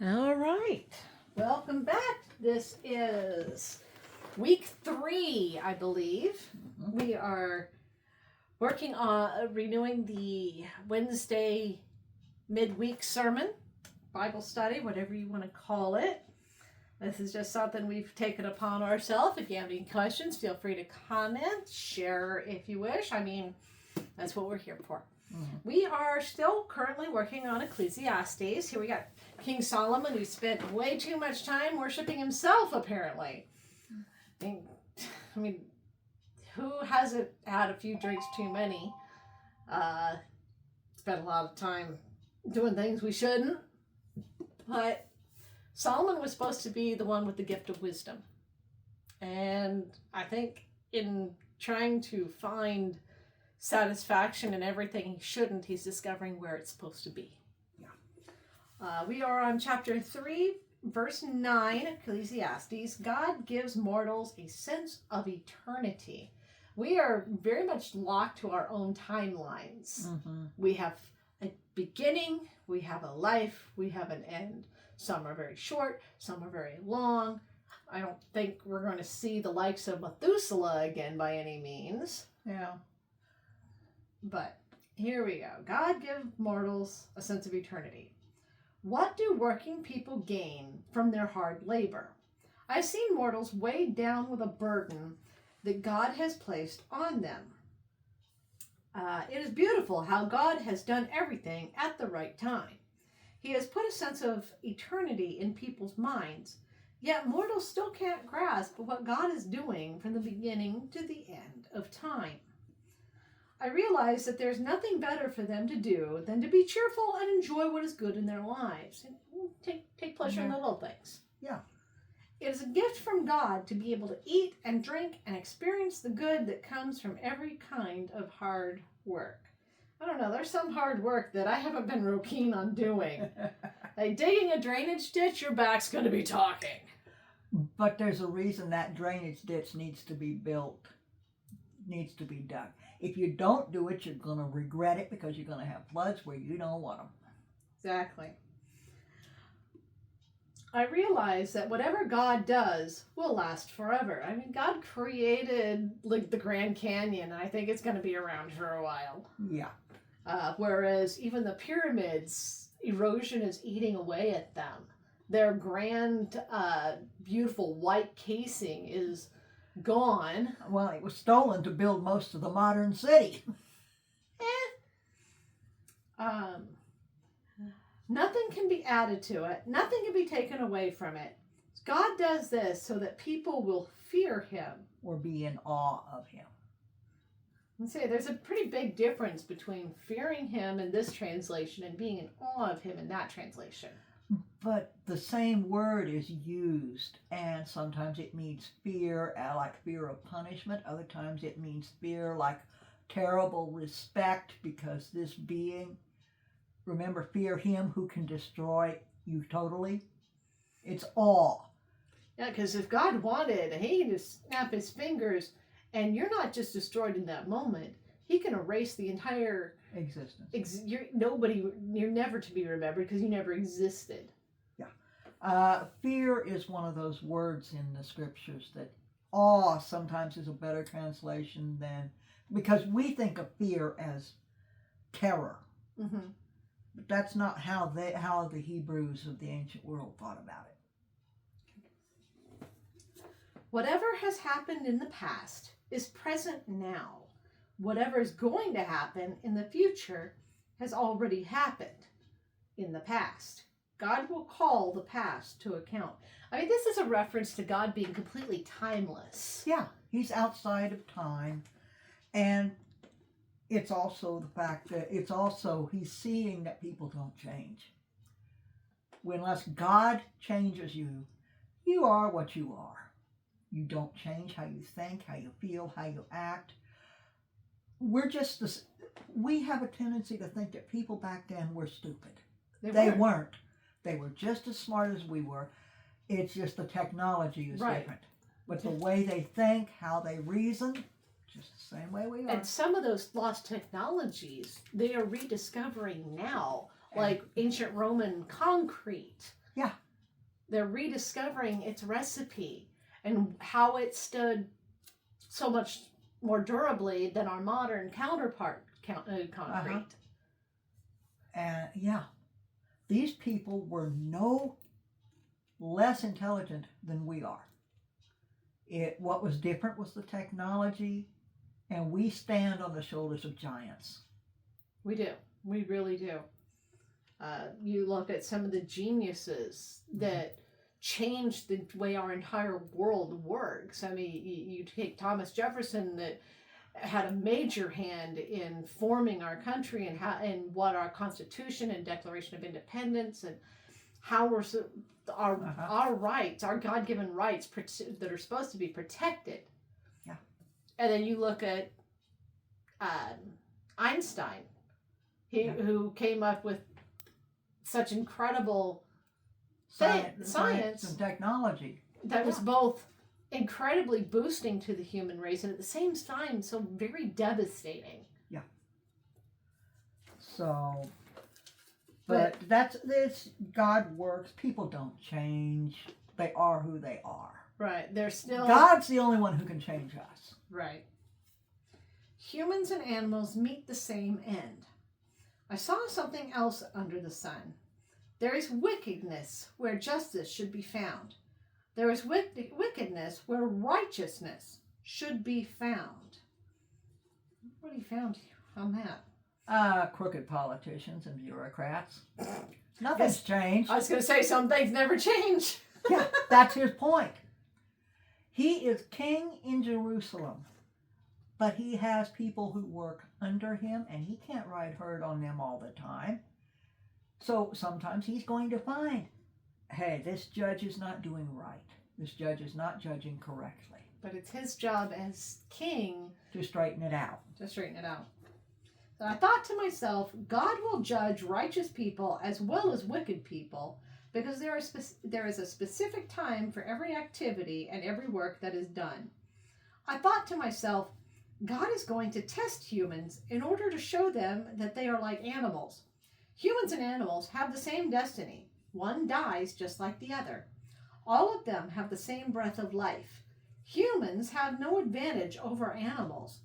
All right. Welcome back. This is week 3, I believe. We are working on renewing the Wednesday midweek sermon, Bible study, whatever you want to call it. This is just something we've taken upon ourselves. If you have any questions, feel free to comment, share if you wish. I mean, that's what we're here for. We are still currently working on Ecclesiastes. Here we got King Solomon, who spent way too much time worshiping himself, apparently. I mean, who hasn't had a few drinks too many? Spent a lot of time doing things we shouldn't. But Solomon was supposed to be the one with the gift of wisdom. And I think in trying to find satisfaction in everything he shouldn't, he's discovering where it's supposed to be. We are on chapter 3, verse 9, Ecclesiastes. God gives mortals a sense of eternity. We are very much locked to our own timelines. We have a beginning, we have a life, we have an end. Some are very short, some are very long. I don't think we're going to see the likes of Methuselah again by any means. Yeah. But here we go. God gives mortals a sense of eternity. What do working people gain from their hard labor? I've seen mortals weighed down with a burden that God has placed on them. It is beautiful how God has done everything at the right time. He has put a sense of eternity in people's minds, yet mortals still can't grasp what God is doing from the beginning to the end of time. I realize that there's nothing better for them to do than to be cheerful and enjoy what is good in their lives and take pleasure in the little things. Yeah. It is a gift from God to be able to eat and drink and experience the good that comes from every kind of hard work. I don't know, there's some hard work that I haven't been real keen on doing. Like digging a drainage ditch, your back's going to be talking. But there's a reason that drainage ditch needs to be built, needs to be dug. If you don't do it, you're going to regret it because you're going to have floods where you don't want them. Exactly. I realize that whatever God does will last forever. I mean, God created like the Grand Canyon. I think it's going to be around for a while. Yeah. Whereas even the pyramids, erosion is eating away at them. Their grand, beautiful white casing is gone. Well, it was stolen to build most of the modern city. Nothing can be added to it. Nothing can be taken away from it. God does this so that people will fear him. Or be in awe of him. And say there's a pretty big difference between fearing him in this translation and being in awe of him in that translation. But the same word is used, and sometimes it means fear, like fear of punishment. Other times it means fear like terrible respect because this being, remember, fear him who can destroy you totally. It's awe. Yeah, because if God wanted, he can just snap his fingers and you're not just destroyed in that moment. He can erase the entire existence. You're never to be remembered because you never existed. Yeah. Fear is one of those words in the scriptures that awe sometimes is a better translation than, because we think of fear as terror. Mm-hmm. But that's not how the Hebrews of the ancient world thought about it. Whatever has happened in the past is present now. Whatever is going to happen in the future has already happened in the past. God will call the past to account. I mean, this is a reference to God being completely timeless. Yeah, he's outside of time. And it's also the fact that he's seeing that people don't change. Unless God changes you, you are what you are. You don't change how you think, how you feel, how you act. We have a tendency to think that people back then were stupid. They weren't. They were just as smart as we were. It's just the technology is different. But the way they think, how they reason, just the same way we are. And some of those lost technologies, they are rediscovering now, like ancient Roman concrete. Yeah. They're rediscovering its recipe and how it stood so much more durably than our modern counterpart concrete. And yeah, these people were no less intelligent than we are. What was different was the technology, and we stand on the shoulders of giants. We do. We really do. You look at some of the geniuses that changed the way our entire world works. I mean, you take Thomas Jefferson, that had a major hand in forming our country and what our Constitution and Declaration of Independence and how our rights, our God-given rights that are supposed to be protected. Yeah. And then you look at Einstein, who came up with such incredible science and technology that was both incredibly boosting to the human race and at the same time so very devastating. Yeah. So, but that's God works. People don't change. They are who they are. Right. They're still God's the only one who can change us. Right. Humans and animals meet the same end. I saw something else under the sun. There is wickedness where justice should be found. There is wickedness where righteousness should be found. What have you found on that? Crooked politicians and bureaucrats. Nothing's changed. I was going to say some things never change. Yeah, that's his point. He is king in Jerusalem, but he has people who work under him, and he can't ride herd on them all the time. So sometimes he's going to find, hey, this judge is not doing right. This judge is not judging correctly. But it's his job as king to straighten it out. So I thought to myself, God will judge righteous people as well as wicked people, because there is a specific time for every activity and every work that is done. I thought to myself, God is going to test humans in order to show them that they are like animals. Humans and animals have the same destiny. One dies just like the other. All of them have the same breath of life. Humans have no advantage over animals.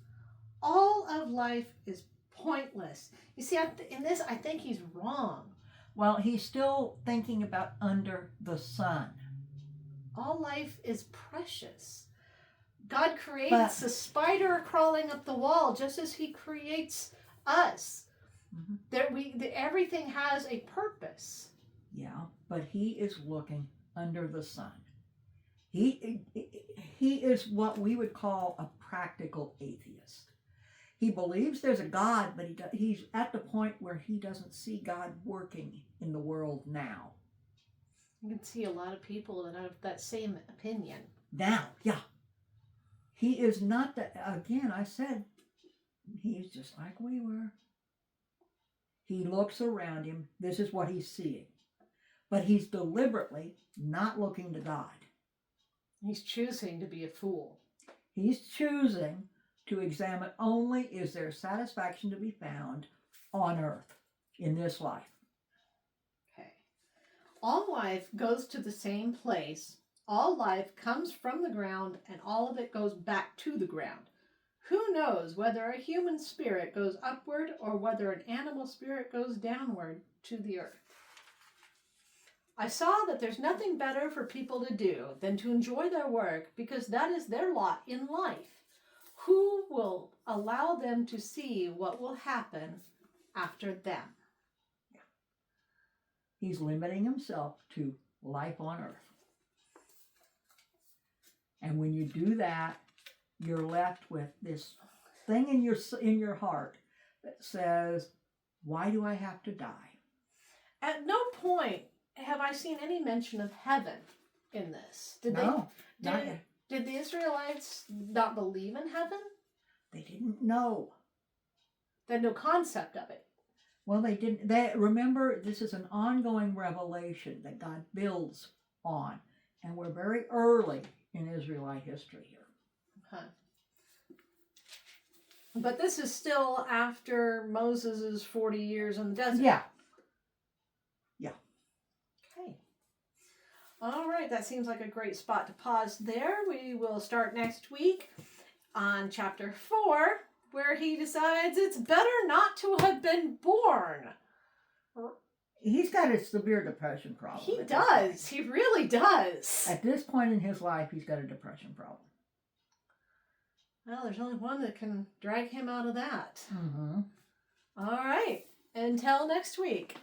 All of life is pointless. You see, in this, I think he's wrong. Well, he's still thinking about under the sun. All life is precious. God creates a spider crawling up the wall just as he creates us. Mm-hmm. Everything has a purpose. Yeah, but he is looking under the sun. He is what we would call a practical atheist. He believes there's a God, but he's at the point where he doesn't see God working in the world now. You can see a lot of people that have that same opinion. Now, yeah. He is not that, again, I said, he's just like we were. He looks around him. This is what he's seeing. But he's deliberately not looking to God. He's choosing to be a fool. He's choosing to examine only, is there satisfaction to be found on earth in this life? Okay. All life goes to the same place. All life comes from the ground, and all of it goes back to the ground. Who knows whether a human spirit goes upward or whether an animal spirit goes downward to the earth? I saw that there's nothing better for people to do than to enjoy their work, because that is their lot in life. Who will allow them to see what will happen after them? Yeah. He's limiting himself to life on earth. And when you do that, you're left with this thing in your heart that says, why do I have to die? At no point have I seen any mention of heaven in this. Did the Israelites not believe in heaven? They didn't know. They had no concept of it. Well, they didn't. Remember, this is an ongoing revelation that God builds on. And we're very early in Israelite history here. Okay. But this is still after Moses' 40 years in the desert. Yeah. Okay. All right, that seems like a great spot to pause there. We will start next week on chapter 4, where he decides it's better not to have been born. He's got a severe depression problem. He does. He really does. At this point in his life, he's got a depression problem. Well, there's only one that can drag him out of that. Mm-hmm. All right. Until next week.